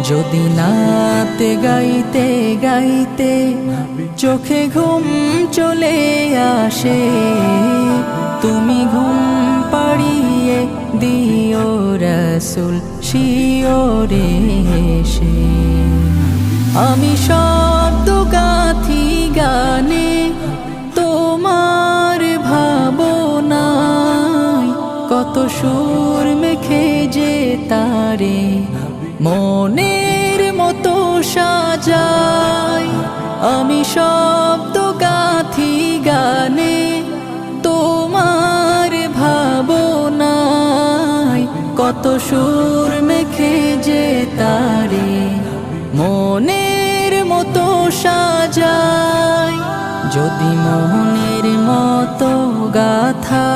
যদি নাতে গাইতে গাইতে চোখে ঘুম চলে আসে, তুমি ঘুম পাড়িয়ে দিও রাসূল শিওরে এসে। আমি শব্দ গাথি গানে তোমার ভাবনায়, কত সুর মেখে যে তারে মনের মতো সাজাই। আমি শব্দ গাথি গানে তোমার ভাবনায়, কত সুর মেখে যে তারে মনের মতো সাজাই। যদি মনের মতো গাথা